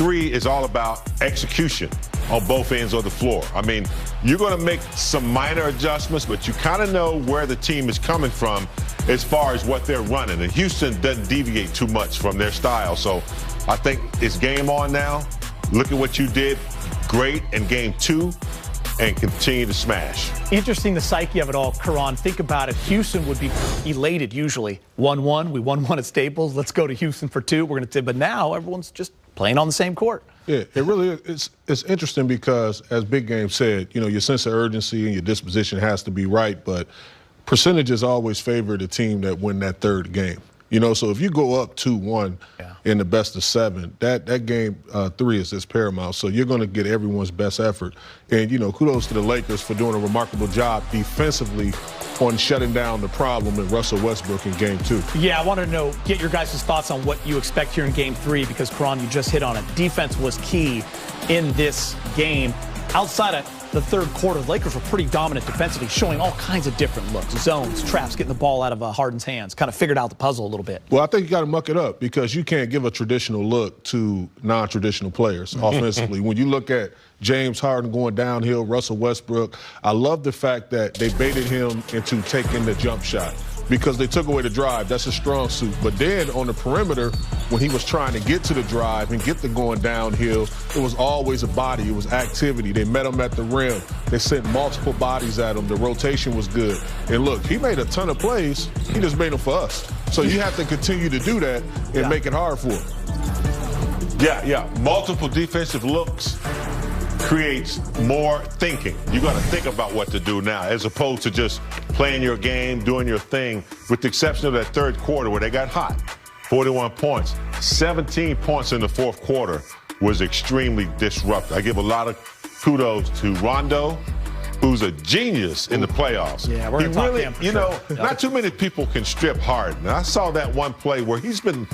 3 is all about execution on both ends of the floor. I mean, you're going to make some minor adjustments, but you kind of know where the team is coming from as far as what they're running. And Houston doesn't deviate too much from their style. So I think it's game on now. Look at what you did great in game 2 and continue to smash. Interesting, the psyche of it all, Karan. Think about it. Houston would be elated usually. 1-1, we won 1 at Staples. Let's go to Houston for 2. We're going to, but now everyone's just playing on the same court. Yeah, it really is. It's interesting because, as Big Game said, you know, your sense of urgency and your disposition has to be right, but percentages always favor the team that win that third game. You know, so if you go up 2-1 in the best of 7, that game 3 is paramount. So you're going to get everyone's best effort. And, you know, kudos to the Lakers for doing a remarkable job defensively on shutting down the problem in Russell Westbrook in game 2. Yeah, I wanted to get your guys' thoughts on what you expect here in game 3 because, Karan, you just hit on it. Defense was key in this game. Outside of the third quarter, the Lakers were pretty dominant defensively, showing all kinds of different looks, zones, traps, getting the ball out of Harden's hands, kind of figured out the puzzle a little bit. Well, I think you got to muck it up because you can't give a traditional look to non-traditional players offensively. When you look at James Harden going downhill, Russell Westbrook, I love the fact that they baited him into taking the jump shot because they took away the drive. That's a strong suit. But then on the perimeter, when he was trying to get to the drive and get the going downhill, it was always a body. It was activity. They met him at the rim. They sent multiple bodies at him. The rotation was good. And look, he made a ton of plays. He just made them for us. So you have to continue to do that and make it hard for him. Yeah. Multiple defensive looks creates more thinking. You got to think about what to do now as opposed to just playing your game, doing your thing, with the exception of that third quarter where they got hot. 41 points. 17 points in the fourth quarter was extremely disruptive. I give a lot of kudos to Rondo, who's a genius in the playoffs. Yeah, we're going to talk to him for you know, sure. not too many people can strip Harden. I saw that one play where he's been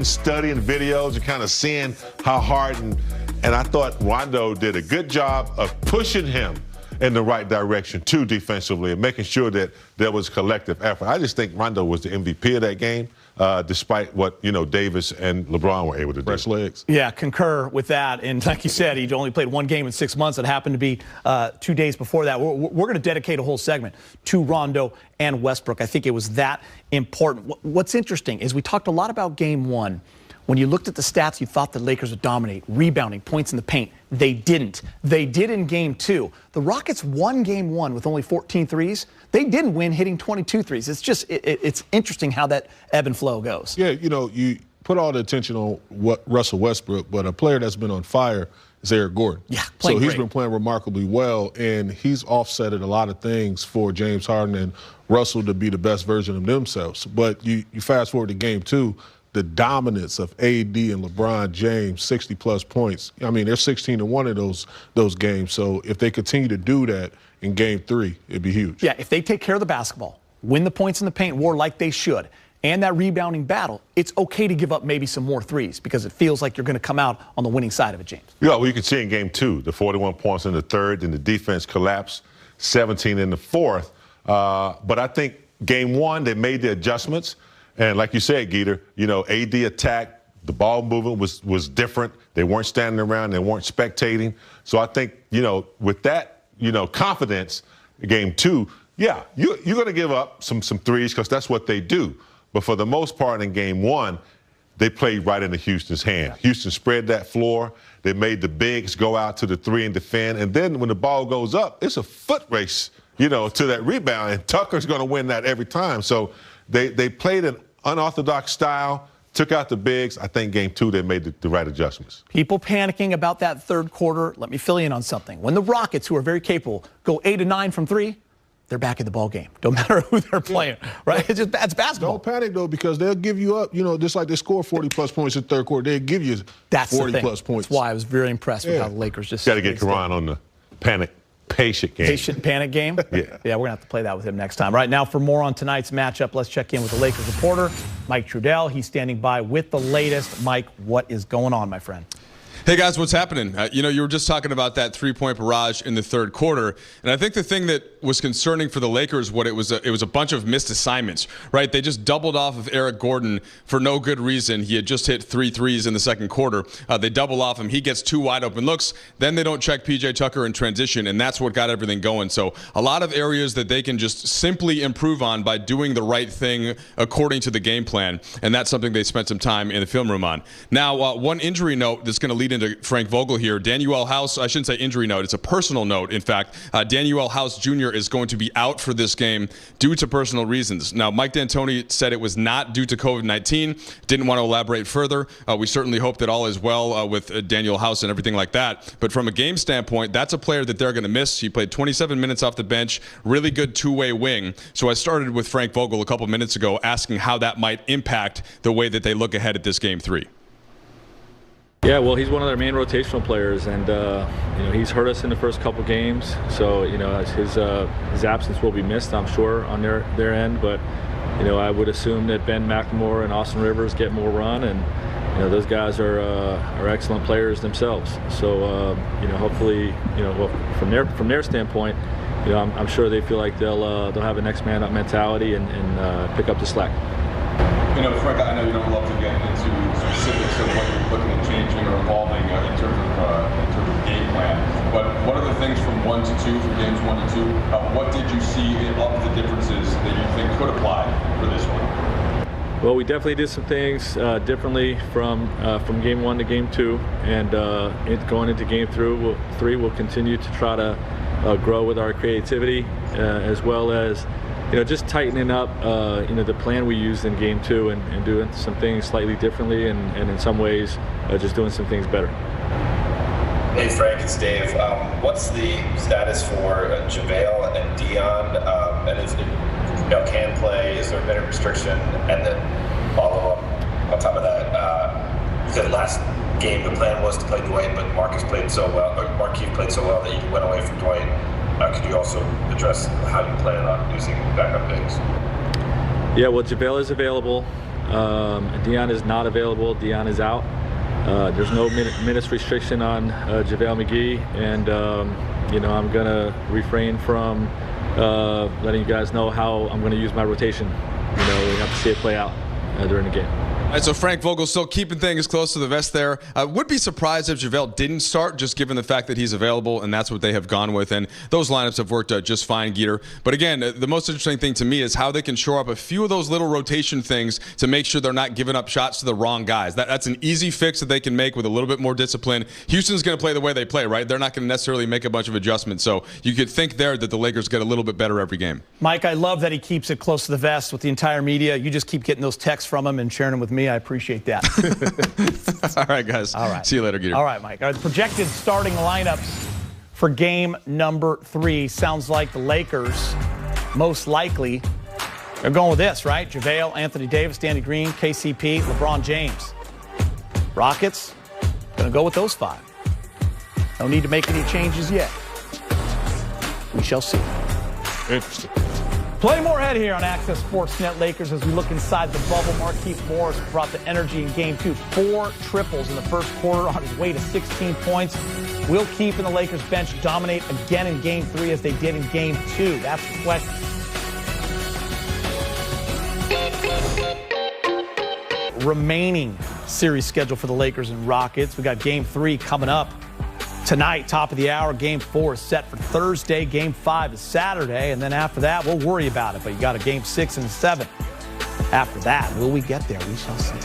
studying videos and kind of seeing how Harden, and I thought Rondo did a good job of pushing him in the right direction too defensively and making sure that there was collective effort. I just think Rondo was the MVP of that game, despite what, you know, Davis and LeBron were able to do. Fresh legs. Yeah, concur with that. And like you said, he only played 1 game in 6 months. It happened to be 2 days before that. We're going to dedicate a whole segment to Rondo and Westbrook. I think it was that important. What's interesting is we talked a lot about game 1. When you looked at the stats, you thought the Lakers would dominate, rebounding, points in the paint. They didn't. They did in game 2. The Rockets won game 1 with only 14 threes. They didn't win hitting 22 threes. It's just, it's interesting how that ebb and flow goes. Yeah, you know, you put all the attention on Russell Westbrook, but a player that's been on fire is Eric Gordon. Yeah, so he's been playing remarkably well, and he's offsetted a lot of things for James Harden and Russell to be the best version of themselves. But you fast forward to game 2, the dominance of AD and LeBron James, 60-plus points. I mean, they're 16-1 in those games. So if they continue to do that in game 3, it'd be huge. Yeah, if they take care of the basketball, win the points in the paint war like they should, and that rebounding battle, it's okay to give up maybe some more threes because it feels like you're going to come out on the winning side of it, James. Yeah, well, you can see in game 2, the 41 points in the third, and the defense collapsed, 17 in the fourth. But I think game 1, they made the adjustments. And like you said, Geeter, you know, AD attacked, the ball movement was different. They weren't standing around, they weren't spectating. So I think, you know, with that, you know, confidence, game 2, yeah, you're going to give up some threes because that's what they do. But for the most part in game 1, they played right into Houston's hand. Houston spread that floor. They made the bigs go out to the 3 and defend. And then when the ball goes up, it's a foot race, you know, to that rebound. And Tucker's going to win that every time. So they played an unorthodox style, took out the bigs. I think game 2, they made the right adjustments. People panicking about that third quarter. Let me fill you in on something. When the Rockets, who are very capable, go 8 of 9 from 3, they're back in the ball game. Don't matter who they're playing, right? It's just that's basketball. Don't panic, though, because they'll give you up. You know, just like they score 40-plus points in the third quarter, they'll give you 40-plus points. That's why I was very impressed with how the Lakers just got to get Karan on the patient game. Patient panic game? Yeah, we're going to have to play that with him next time. Right now, for more on tonight's matchup, let's check in with the Lakers reporter, Mike Trudell. He's standing by with the latest. Mike, what is going on, my friend? Hey guys, what's happening? You were just talking about that three-point barrage in the third quarter, and I think the thing that was concerning for the Lakers, it was a bunch of missed assignments, right? They just doubled off of Eric Gordon for no good reason. He had just hit 3 threes in the second quarter. They double off him. He gets 2 wide open looks. Then they don't check PJ Tucker in transition, and that's what got everything going. So a lot of areas that they can just simply improve on by doing the right thing according to the game plan, and that's something they spent some time in the film room on. Now, one injury note that's going to lead into Frank Vogel here. Danuel House, I shouldn't say injury note, it's a personal note, in fact. Danuel House Jr. is going to be out for this game due to personal reasons. Now, Mike D'Antoni said it was not due to COVID-19, didn't want to elaborate further. We certainly hope that all is well with Danuel House and everything like that. But from a game standpoint, that's a player that they're going to miss. He played 27 minutes off the bench, really good two-way wing. So I started with Frank Vogel a couple minutes ago asking how that might impact the way that they look ahead at this Game 3. Yeah, well, he's one of their main rotational players, and he's hurt us in the first couple games. So his absence will be missed, I'm sure, on their end. But I would assume that Ben McLemore and Austin Rivers get more run, and those guys are excellent players themselves. So hopefully, from their standpoint, I'm sure they feel like they'll have a next man up mentality and pick up the slack. Frank, I know you don't love to get into specifics of what you're looking at changing or evolving in terms of game plan, but what are the things from 1 to 2, from games 1 to 2? What did you see of the differences that you think could apply for this one? Well, we definitely did some things differently from game 1 to game 2, and going into game 3, we'll continue to try to grow with our creativity as well as just tightening up, the plan we used in game 2 and doing some things slightly differently and in some ways just doing some things better. Hey Frank, it's Dave. What's the status for JaVale and Dion? And if can play, is there a minute restriction? And then follow up on top of that, you said last game the plan was to play Dwight, but Markieff played so well that you went away from Dwight. Could you also address how you plan on using backup bigs? Yeah, well, JaVale is available. Dion is not available. Dion is out. There's no minutes restriction on JaVale McGee, and I'm going to refrain from letting you guys know how I'm going to use my rotation. We have to see it play out during the game. All right, so Frank Vogel still keeping things close to the vest there. Would be surprised if JaVale didn't start, just given the fact that he's available, and that's what they have gone with. And those lineups have worked just fine, Geeter. But again, the most interesting thing to me is how they can shore up a few of those little rotation things to make sure they're not giving up shots to the wrong guys. That's an easy fix that they can make with a little bit more discipline. Houston's going to play the way they play, right? They're not going to necessarily make a bunch of adjustments. So you could think there that the Lakers get a little bit better every game. Mike, I love that he keeps it close to the vest with the entire media. You just keep getting those texts from him and sharing them with me. I appreciate that. All right, guys. All right. See you later, Geeter. All right, Mike. Our projected starting lineups for game number 3 sounds like the Lakers, most likely, they're going with this, right? JaVale, Anthony Davis, Danny Green, KCP, LeBron James. Rockets, going to go with those 5. No need to make any changes yet. We shall see. Interesting. Play more ahead here on Access Sportsnet Lakers as we look inside the bubble. Markieff Morris brought the energy in Game 2. 4 triples in the first quarter on his way to 16 points. Will Keefe and the Lakers bench dominate again in Game 3 as they did in Game 2? That's the question. Remaining series schedule for the Lakers and Rockets. We got Game 3 coming up tonight, top of the hour. Game 4 is set for Thursday. Game 5 is Saturday. And then after that, we'll worry about it. But you got a Game 6 and 7. After that, will we get there? We shall see.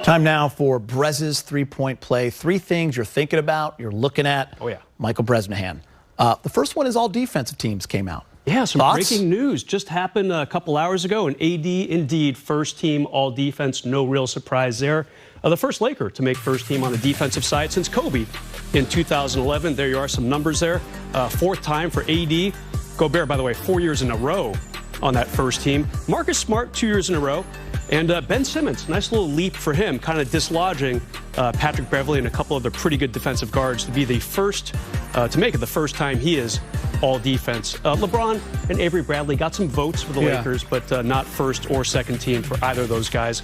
Time now for Brez's three-point play. 3 things you're thinking about, you're looking at. Oh, yeah. Michael Bresnahan. The first one is all defensive teams came out. Yeah, some Thoughts? breaking news just happened a couple hours ago. And AD, indeed, first team all defense. No real surprise there. The first Laker to make first team on the defensive side since Kobe in 2011. There you are, some numbers there. 4th time for AD. Gobert, by the way, 4 years in a row on that first team. Marcus Smart, 2 years in a row. And Ben Simmons, nice little leap for him, kind of dislodging Patrick Beverley and a couple of the pretty good defensive guards to be the first, to make it the first time he is all defense. LeBron and Avery Bradley got some votes for the Lakers, but not first or second team for either of those guys.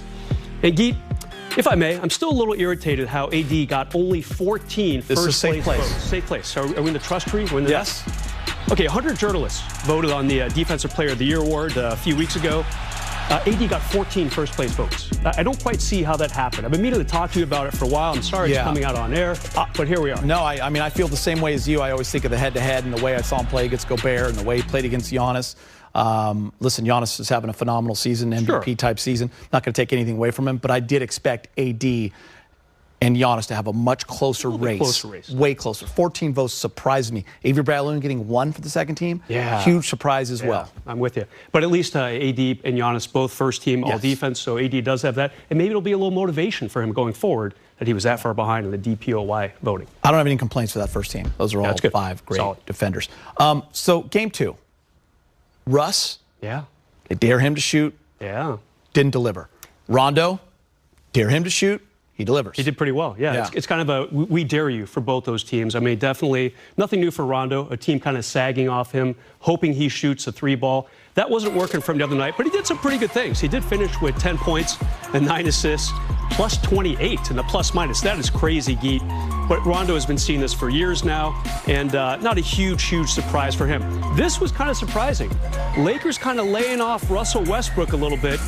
And Geet, if I may, I'm still a little irritated how AD got only 14 first place votes. Safe place. Are we in the trust tree? We're in the Yes. Okay, 100 journalists voted on the Defensive Player of the Year award a few weeks ago. AD got 14 first place votes. I don't quite see how that happened. I've been meaning to talk to you about it for a while. I'm sorry it's coming out on air, but here we are. No, I mean, I feel the same way as you. I always think of the head-to-head and the way I saw him play against Gobert and the way he played against Giannis. Listen, Giannis is having a phenomenal season, MVP-type season. Not going to take anything away from him, but I did expect AD and Giannis to have a much closer race. Way closer. 14 votes surprised me. Avery Bradley getting 1 for the second team. Yeah. Huge surprise as well. I'm with you. But at least AD and Giannis, both first team, all defense, so AD does have that. And maybe it'll be a little motivation for him going forward that he was that far behind in the DPOY voting. I don't have any complaints for that first team. Those are all 5 great defenders. So game 2. Russ. Yeah. They dare him to shoot. Yeah. Didn't deliver. Rondo. Dare him to shoot. He delivers. He did pretty well. Yeah. It's kind of a we dare you for both those teams. I mean, definitely nothing new for Rondo. A team kind of sagging off him, hoping he shoots a 3-ball. That wasn't working for him the other night, but he did some pretty good things. He did finish with 10 points and 9 assists, plus 28 in the plus-minus. That is crazy, Geet. But Rondo has been seeing this for years now, and not a huge surprise for him. This was kind of surprising. Lakers kind of laying off Russell Westbrook a little bit.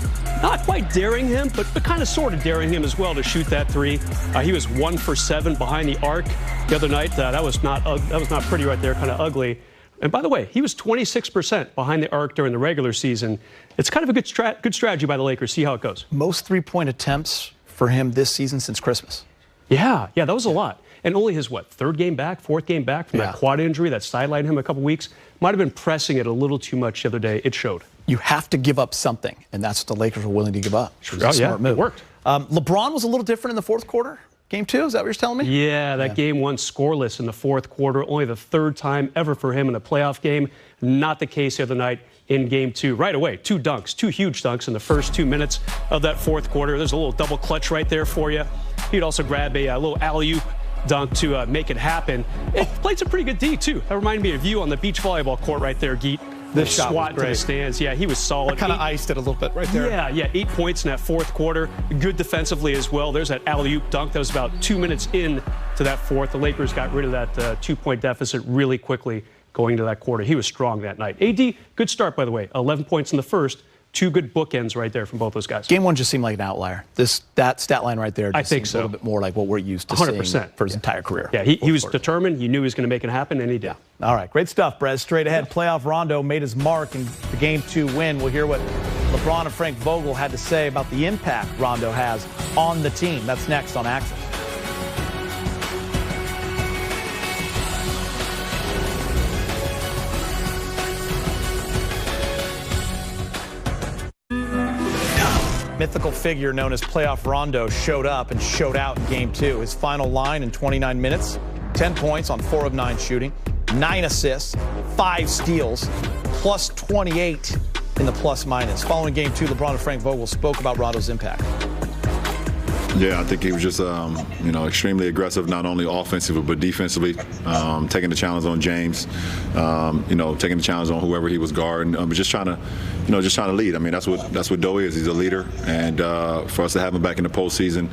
Not quite daring him, but kind of sort of daring him as well to shoot that 3. He was 1 for 7 behind the arc the other night. That was not pretty right there, kind of ugly. And by the way, he was 26% behind the arc during the regular season. It's kind of a good strategy by the Lakers. See how it goes. Most 3-point attempts for him this season since Christmas. Yeah, that was a lot. And only his, 4th game back from that quad injury that sidelined him a couple weeks. Might have been pressing it a little too much the other day. It showed. You have to give up something, and that's what the Lakers were willing to give up. Smart move. It worked. LeBron was a little different in the fourth quarter. Game 2, is that what you're telling me? Yeah, that game went scoreless in the fourth quarter. Only the 3rd time ever for him in a playoff game. Not the case the other night in Game 2. Right away, 2 huge dunks in the first 2 minutes of that fourth quarter. There's a little double clutch right there for you. He'd also grab a little alley-oop dunk to make it happen. It played some pretty good D, too. That reminded me of you on the beach volleyball court right there, Geet. This shot swat to the stands. Yeah, he was solid. Kind of iced it a little bit right there. Yeah, 8 points in that fourth quarter. Good defensively as well. There's that alley-oop dunk. That was about 2 minutes in to that fourth. The Lakers got rid of that 2-point deficit really quickly going into that quarter. He was strong that night. AD, good start, by the way. 11 points in the first. 2 good bookends right there from both those guys. Game 1 just seemed like an outlier. That stat line right there just seems a little bit more like what we're used to 100%. Seeing for his entire career. Yeah, he was determined. He knew he was going to make it happen, and he did. All right, great stuff, Brez. Straight ahead, playoff Rondo made his mark in the Game 2 win. We'll hear what LeBron and Frank Vogel had to say about the impact Rondo has on the team. That's next on Access. Mythical figure known as Playoff Rondo showed up and showed out in Game 2. His final line in 29 minutes, 10 points on 4 of 9 shooting, 9 assists, 5 steals, plus 28 in the plus-minus. Following Game 2, LeBron and Frank Vogel spoke about Rondo's impact. Yeah, I think he was just, extremely aggressive, not only offensively but defensively, taking the challenge on James, taking the challenge on whoever he was guarding, but just trying to lead. I mean, that's what Doe is. He's a leader, and for us to have him back in the postseason,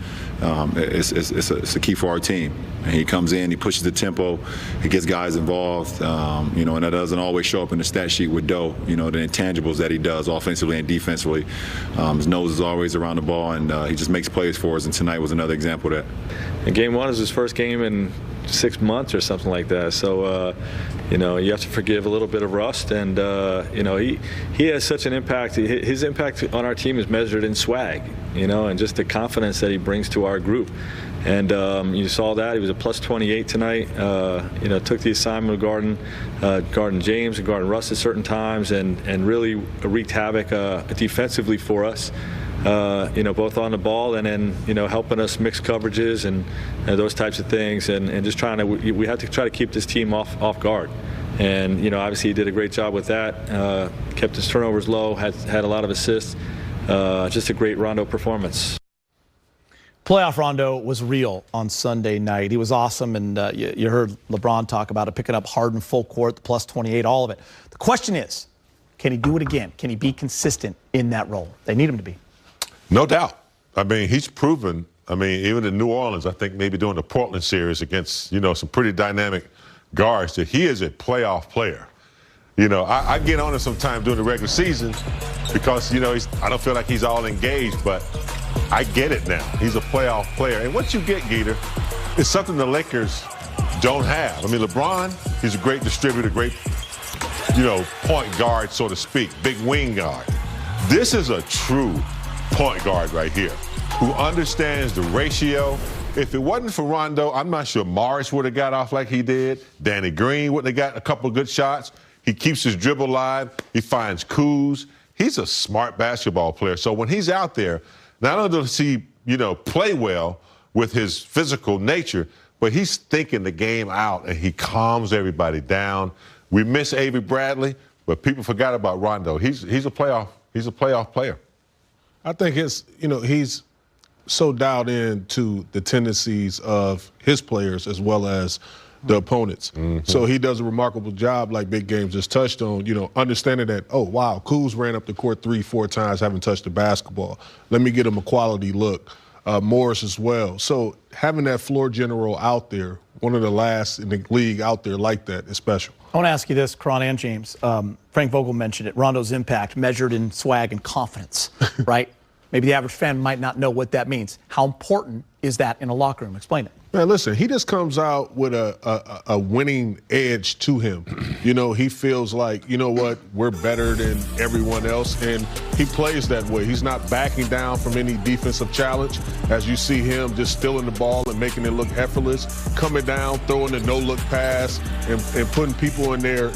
it's a key for our team. And he comes in, he pushes the tempo, he gets guys involved, and that doesn't always show up in the stat sheet with Doe. The intangibles that he does offensively and defensively. His nose is always around the ball, and he just makes plays for us. And tonight was another example of that. And Game 1 is his first game in 6 months or something like that. So, you have to forgive a little bit of rust. And, he has such an impact. His impact on our team is measured in swag, and just the confidence that he brings to our group. And you saw that. He was a plus 28 tonight. Took the assignment of guarding James and guarding Russ at certain times and really wreaked havoc defensively for us. Both on the ball and then, helping us mix coverages and those types of things and just we have to try to keep this team off guard. And, obviously he did a great job with that, kept his turnovers low, had a lot of assists, just a great Rondo performance. Playoff Rondo was real on Sunday night. He was awesome, and you heard LeBron talk about it, picking up Harden full court, the plus 28, all of it. The question is, can he do it again? Can he be consistent in that role? They need him to be. No doubt. I mean, he's proven, I mean, even in New Orleans, I think maybe doing the Portland series against, some pretty dynamic guards, that he is a playoff player. I get on him sometimes during the regular season because, I don't feel like he's all engaged, but I get it now. He's a playoff player. And what you get, Geeter, is something the Lakers don't have. I mean, LeBron, he's a great distributor, great, point guard, so to speak, big wing guard. This is a true point guard right here who understands the ratio. If it wasn't for Rondo, I'm not sure Morris would have got off like he did. Danny Green wouldn't have got a couple of good shots. He keeps his dribble alive. He finds coups. He's a smart basketball player. So when he's out there, not only does he, play well with his physical nature, but he's thinking the game out and he calms everybody down. We miss Avery Bradley, but people forgot about Rondo. He's a playoff player. I think he's so dialed in to the tendencies of his players as well as the opponents. Mm-hmm. So he does a remarkable job, like Big Game just touched on, understanding that, oh, wow, Kuz ran up the court 3-4 times, haven't touched the basketball. Let me get him a quality look. Morris as well. So having that floor general out there, one of the last in the league out there like that, is special. I want to ask you this, Karan and James. Frank Vogel mentioned it. Rondo's impact measured in swag and confidence, right? Maybe the average fan might not know what that means. How important is that in a locker room? Explain it. Man, listen, he just comes out with a winning edge to him. He feels like, what, we're better than everyone else, and he plays that way. He's not backing down from any defensive challenge, as you see him just stealing the ball and making it look effortless, coming down, throwing the no-look pass, and putting people in their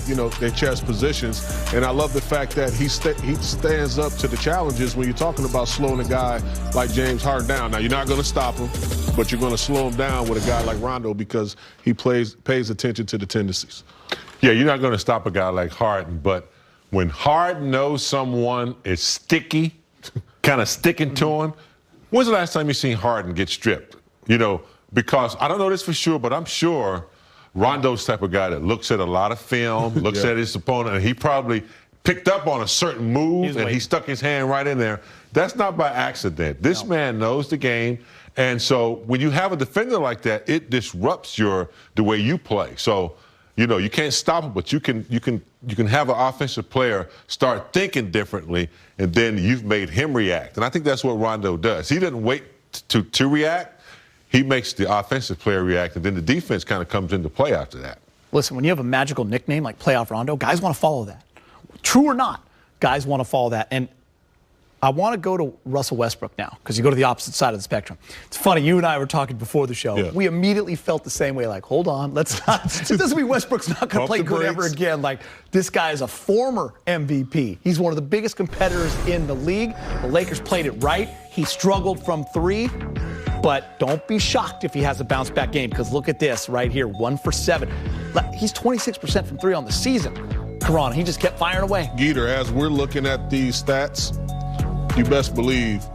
chest positions. And I love the fact that he stands up to the challenges when you're talking about slowing a guy like James Harden down. Now, you're not going to stop him, but you're going to slow him down with a guy like Rondo because he pays attention to the tendencies. Yeah, you're not going to stop a guy like Harden, but when Harden knows someone is sticky, kind of sticking to him, when's the last time you seen Harden get stripped? Because I don't know this for sure, but I'm sure Rondo's the type of guy that looks at a lot of film, looks at his opponent, and he probably picked up on a certain move and he stuck his hand right in there. That's not by accident. This man knows the game. And so when you have a defender like that, it disrupts the way you play. So, you can't stop him, but you can have an offensive player start thinking differently, and then you've made him react. And I think that's what Rondo does. He doesn't wait to react. He makes the offensive player react, and then the defense kind of comes into play after that. Listen, when you have a magical nickname like Playoff Rondo, guys want to follow that. True or not, guys want to follow that. And I want to go to Russell Westbrook now, because you go to the opposite side of the spectrum. It's funny, you and I were talking before the show. Yeah. We immediately felt the same way, like, hold on, let's not. It doesn't mean Westbrook's not going to play good ever again. Like, this guy is a former MVP. He's one of the biggest competitors in the league. The Lakers played it right. He struggled from three, but don't be shocked if he has a bounce-back game, because look at this right here, 1 for 7. He's 26% from three on the season. Karan, he just kept firing away. Geeter, as we're looking at these stats, you best believe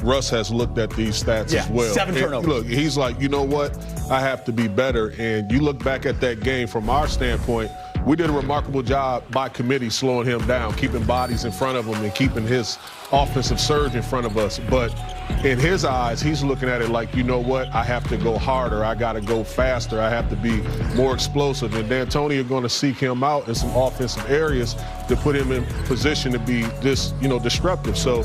Russ has looked at these stats as well. 7 turnovers. Look, he's like, you know what? I have to be better. And you look back at that game from our standpoint, we did a remarkable job by committee slowing him down, keeping bodies in front of him and keeping his offensive surge in front of us. But in his eyes, he's looking at it like, you know what? I have to go harder. I got to go faster. I have to be more explosive. And D'Antoni are going to seek him out in some offensive areas to put him in position to be disruptive. So,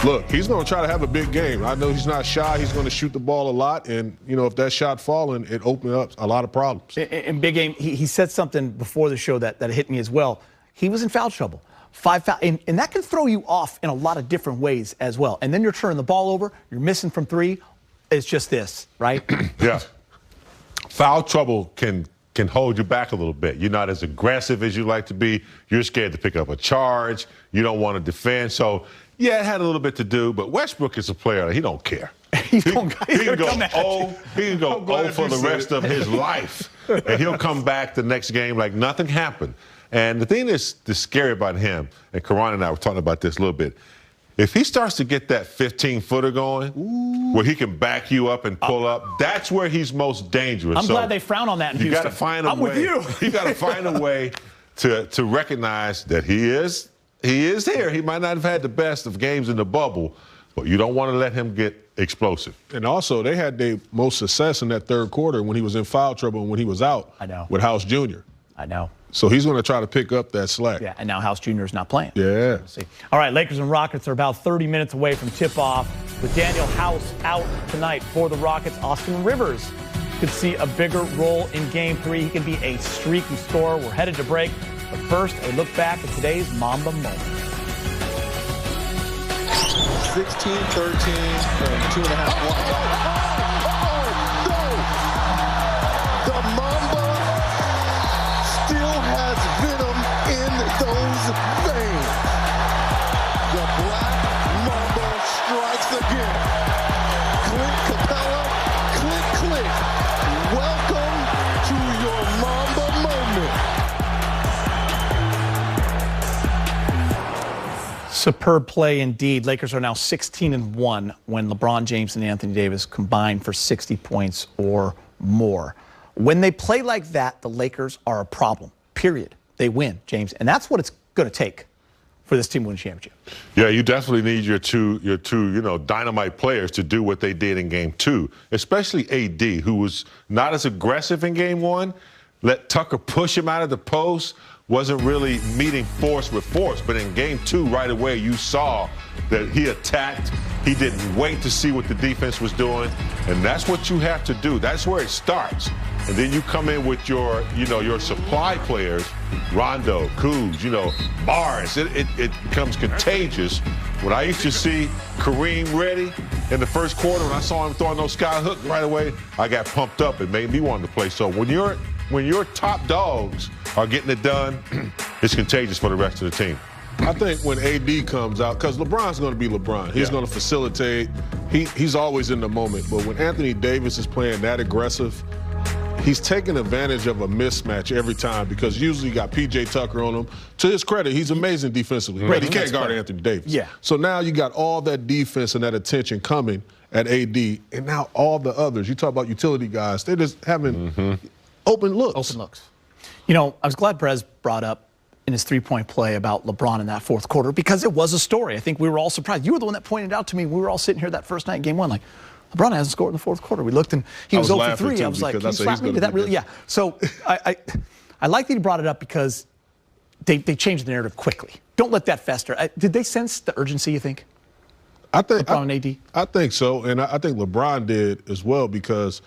look, he's going to try to have a big game. I know he's not shy. He's going to shoot the ball a lot. And, if that shot falling, it opens up a lot of problems. In big game, he said something before the show that hit me as well. He was in foul trouble. 5 foul, and that can throw you off in a lot of different ways as well. And then you're turning the ball over. You're missing from three. It's just this, right? Yeah. Foul trouble can hold you back a little bit. You're not as aggressive as you like to be. You're scared to pick up a charge. You don't want to defend. So, yeah, it had a little bit to do, but Westbrook is a player. He don't care. He can go 0 for the rest of his life, and he'll come back the next game like nothing happened. And the thing that's scary about him, and Karan and I were talking about this a little bit, If he starts to get that 15-footer going, where he can back you up and pull up, that's where he's most dangerous. I'm glad they frown on that in Houston. You got to find a way. I'm with you. You got to find a way to recognize that he is here. He might not have had the best of games in the bubble, but you don't want to let him get explosive. And also, they had their most success in that third quarter when he was in foul trouble and when he was out with House Jr. I know. So he's going to try to pick up that slack. Yeah, and now House Jr. is not playing. Yeah. We'll see. All right, Lakers and Rockets are about 30 minutes away from tip-off. With Daniel House out tonight for the Rockets, Austin Rivers could see a bigger role in Game 3. He can be a streaky scorer. We're headed to break. But first, a look back at today's Mamba moment. 16-13 and 2.5 blocks. The Mamba still has venom in those veins. The Black Mamba strikes again. Clint Capella, click, click. Welcome to your Mamba moment. Superb play indeed. Lakers are now 16-1 when LeBron James and Anthony Davis combine for 60 points or more. When they play like that, the Lakers are a problem, period. They win, James. And that's what it's going to take for this team to win a championship. Yeah, you definitely need your two, dynamite players to do what they did in Game 2, especially AD, who was not as aggressive in Game 1. Let Tucker push him out of the post. Wasn't really meeting force with force. But in Game 2, right away, you saw that he attacked. He didn't wait to see what the defense was doing. And that's what you have to do. That's where it starts. And then you come in with your supply players, Rondo, Kuz, Barnes. It becomes contagious. When I used to see Kareem ready in the first quarter, when I saw him throwing those sky hooks right away, I got pumped up. It made me want to play. So when your top dogs are getting it done, it's contagious for the rest of the team. I think when AD comes out, because LeBron's going to be LeBron. He's going to facilitate. He's always in the moment. But when Anthony Davis is playing that aggressive, he's taking advantage of a mismatch every time because usually you got P.J. Tucker on him. To his credit, he's amazing defensively. But he can't guard Anthony Davis. Yeah. So now you got all that defense and that attention coming at AD. And now all the others, you talk about utility guys, they're just having open looks. Open looks. I was glad Perez brought up in his three-point play about LeBron in that fourth quarter because it was a story. I think we were all surprised. You were the one that pointed out to me. We were all sitting here that first night in Game 1 like, LeBron hasn't scored in the fourth quarter. We looked and he was 0 for 3. I was like, can you slap me? Did that really? Yeah. So I like that he brought it up because they changed the narrative quickly. Don't let that fester. Did they sense the urgency, you think? I think LeBron and AD? I think so, and I think LeBron did as well because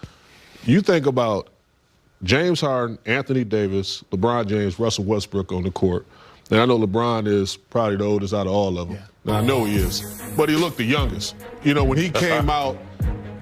you think about James Harden, Anthony Davis, LeBron James, Russell Westbrook on the court. And I know LeBron is probably the oldest out of all of them. Yeah. Now, I know he is, but he looked the youngest. When he came out,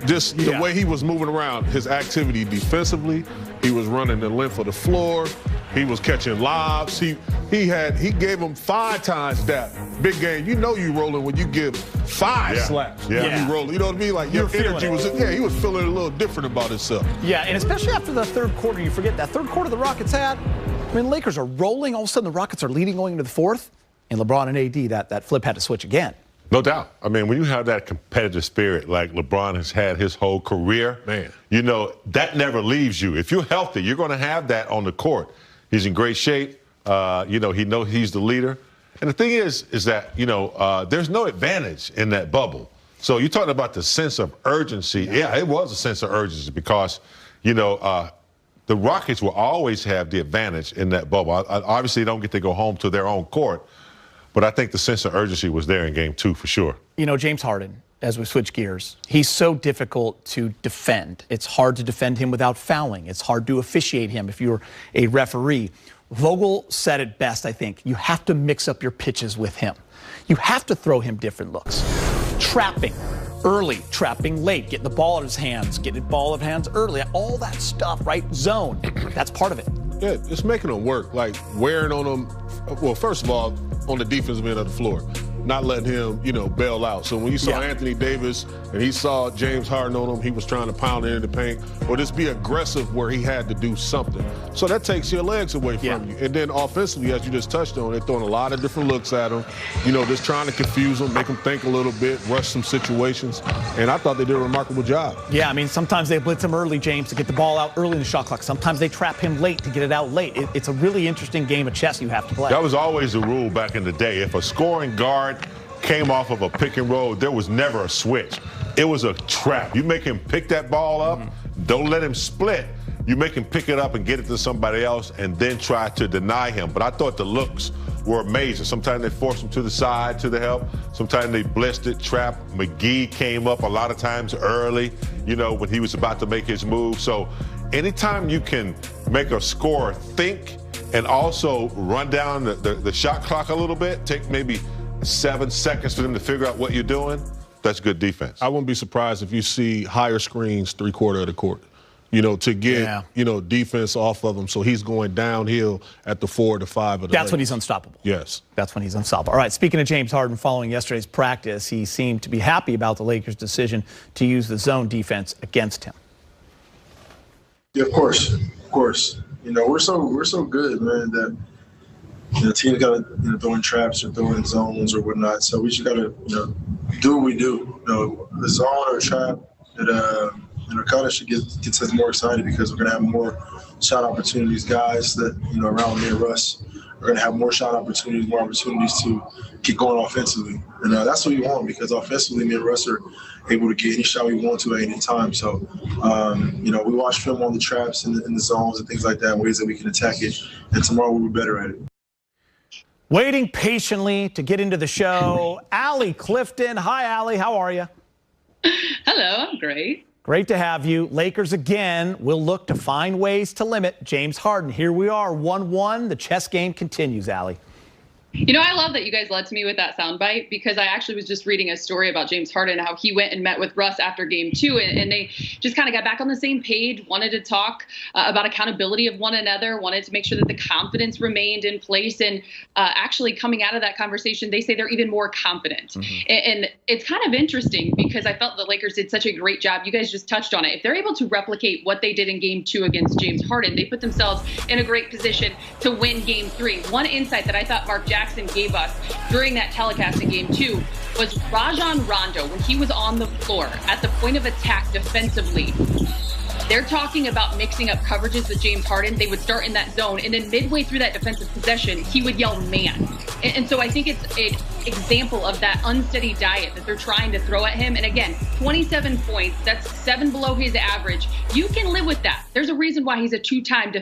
just the way he was moving around, his activity defensively, he was running the length of the floor, he was catching lobs. He gave him 5 times that big game. You rolling when you give 5 slaps. Yeah. You rolling. You know what I mean? Like your energy was. Yeah, he was feeling a little different about himself. Yeah, and especially after the third quarter, you forget that third quarter the Rockets had. I mean, Lakers are rolling. All of a sudden, the Rockets are leading going into the fourth, and LeBron and AD, that flip had to switch again. No doubt. I mean, when you have that competitive spirit like LeBron has had his whole career, man, that never leaves you. If you're healthy, you're going to have that on the court. He's in great shape. He knows he's the leader. And the thing is that, there's no advantage in that bubble. So you're talking about the sense of urgency. Yeah, it was a sense of urgency because, the Rockets will always have the advantage in that bubble. Obviously, they don't get to go home to their own court. But I think the sense of urgency was there in Game 2 for sure. James Harden, as we switch gears, he's so difficult to defend. It's hard to defend him without fouling. It's hard to officiate him if you're a referee. Vogel said it best, I think. You have to mix up your pitches with him. You have to throw him different looks. Trapping early, trapping late, getting the ball in his hands, getting the ball in hands early, all that stuff, right? Zone, that's part of it. Yeah, it's making them work, like wearing on them. Well, first of all, on the defensive end of the floor, not letting him, bail out. So when you saw Anthony Davis and he saw James Harden on him, he was trying to pound it in the paint or just be aggressive where he had to do something. So that takes your legs away from you. And then offensively, as you just touched on, they're throwing a lot of different looks at him, just trying to confuse him, make him think a little bit, rush some situations. And I thought they did a remarkable job. Yeah, I mean, sometimes they blitz him early, James, to get the ball out early in the shot clock. Sometimes they trap him late to get it out late. It's a really interesting game of chess you have to play. That was always the rule back in the day. If a scoring guard came off of a pick and roll, there was never a switch. It was a trap. You make him pick that ball up, don't let him split. You make him pick it up and get it to somebody else and then try to deny him. But I thought the looks were amazing. Sometimes they forced him to the side to the help. Sometimes they blitzed it, trapped. McGee came up a lot of times early, when he was about to make his move. So anytime you can make a scorer think and also run down the shot clock a little bit, take maybe 7 seconds for them to figure out what you're doing, that's good defense. I wouldn't be surprised if you see higher screens 3/4 of the court, to get, defense off of him. So he's going downhill at the 4 to 5 of the That's when he's unstoppable. Yes. That's when he's unstoppable. All right, speaking of James Harden, following yesterday's practice, he seemed to be happy about the Lakers' decision to use the zone defense against him. Yeah, of course. We're so good, man, that the team's got to throw in traps or throw in zones or whatnot. So we just got to do what we do. The zone or trap that kind of should gets us more excited because we're gonna have more shot opportunities. Guys that around near Russ are gonna have more shot opportunities, more opportunities to get going offensively, and that's what we want because offensively, me and Russ are able to get any shot we want to at any time. So, we watch film on the traps and the zones and things like that, ways that we can attack it, and tomorrow we'll be better at it. Waiting patiently to get into the show, Allie Clifton. Hi, Allie. How are you? Hello, I'm great. Great to have you. Lakers again will look to find ways to limit James Harden. Here we are, 1-1. The chess game continues, Allie. I love that you guys led to me with that soundbite because I actually was just reading a story about James Harden, how he went and met with Russ after game 2, and they just kind of got back on the same page, wanted to talk about accountability of one another, wanted to make sure that the confidence remained in place. And actually coming out of that conversation, they say they're even more confident. And it's kind of interesting because I felt the Lakers did such a great job. You guys just touched on it. If they're able to replicate what they did in game 2 against James Harden, they put themselves in a great position to win game 3. One insight that I thought Mark Jackson gave us during that telecast in game 2 was Rajon Rondo, when he was on the floor at the point of attack defensively, they're talking about mixing up coverages with James Harden. They would start in that zone, and then midway through that defensive possession, he would yell, man. And so I think it's an example of that unsteady diet that they're trying to throw at him. And again, 27 points, that's 7 below his average. You can live with that. There's a reason why he's a 2-time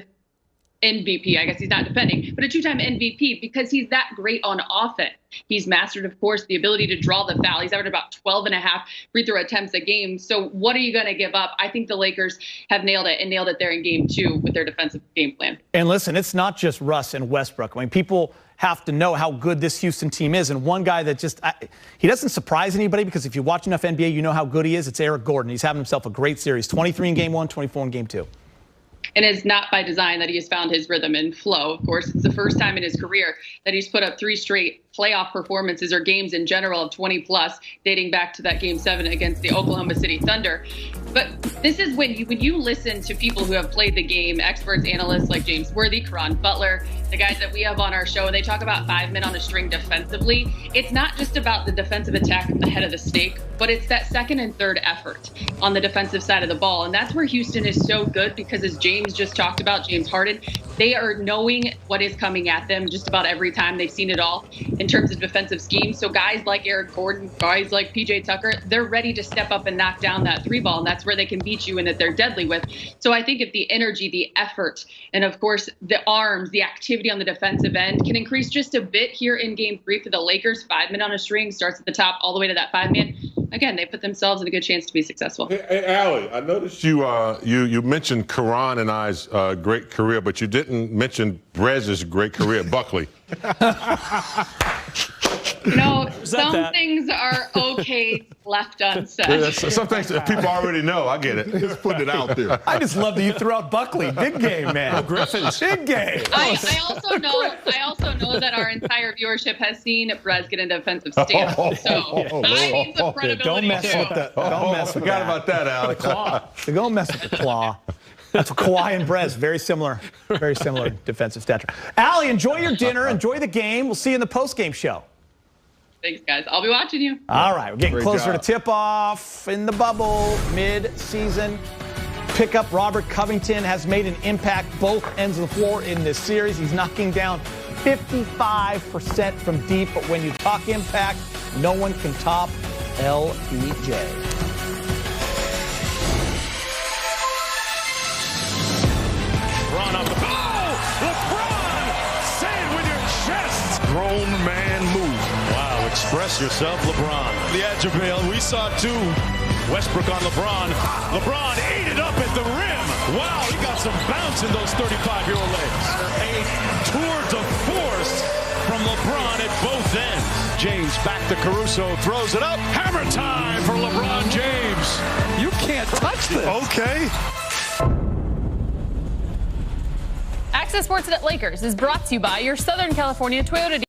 MVP. I guess he's not defending, but a 2-time MVP because he's that great on offense. He's mastered, of course, the ability to draw the foul. He's averaged about 12.5 free throw attempts a game. So what are you going to give up? I think the Lakers have nailed it and nailed it there in game 2 with their defensive game plan. And listen, it's not just Russ and Westbrook. I mean, people have to know how good this Houston team is. And one guy that he doesn't surprise anybody because if you watch enough NBA, you know how good he is. It's Eric Gordon. He's having himself a great series. 23 in game 1, 24 in game 2. And it's not by design that he has found his rhythm and flow. Of course, it's the first time in his career that he's put up 3 straight playoff performances or games in general of 20-plus, dating back to that Game 7 against the Oklahoma City Thunder. But this is when you listen to people who have played the game, experts, analysts like James Worthy, Caron Butler, the guys that we have on our show, and they talk about 5 men on a string defensively. It's not just about the defensive attack at the head of the stake, but it's that second and third effort on the defensive side of the ball. And that's where Houston is so good because, as James just talked about, James Harden, they are knowing what is coming at them just about every time. They've seen it all in terms of defensive schemes. So guys like Eric Gordon, guys like PJ Tucker, they're ready to step up and knock down that 3 ball. And that's where they can beat you and that they're deadly with. So I think if the energy, the effort, and of course the arms, the activity on the defensive end can increase just a bit here in game 3 for the Lakers, 5 men on a string, starts at the top all the way to that 5-man. Again, they put themselves in a good chance to be successful. Hey Allie, I noticed you mentioned Caron and I's great career, but you didn't mention Brez's great career at Buckley. Some things are okay left unsaid. Some things that people already know. I get it. Just putting it out there. I just love that you threw out Buckley. Big game, man. Griffins. Big game. I also know that our entire viewership has seen Brez get a defensive stance. So I need some credibility. Don't mess with the. Don't mess with forgot about that, Alex. So don't mess with the claw. That's Kawhi and Brez. Very similar defensive stature. Allie, enjoy your dinner. Enjoy the game. We'll see you in the post-game show. Thanks, guys. I'll be watching you. All right. We're getting Great closer job. to tip-off in the bubble, mid-season. Pickup Robert Covington has made an impact both ends of the floor in this series. He's knocking down 55% from deep. But when you talk impact, no one can top LBJ. LeBron up the LeBron! Say it with your chest! Grown man move. Wow, express yourself, LeBron. The edge of bail, we saw two. Westbrook on LeBron. LeBron ate it up at the rim. Wow, he got some bounce in those 35-year-old legs. A tour de force from LeBron at both ends. James back to Caruso, throws it up. Hammer time for LeBron James. You can't touch this. Okay. Access Sports at Lakers is brought to you by your Southern California Toyota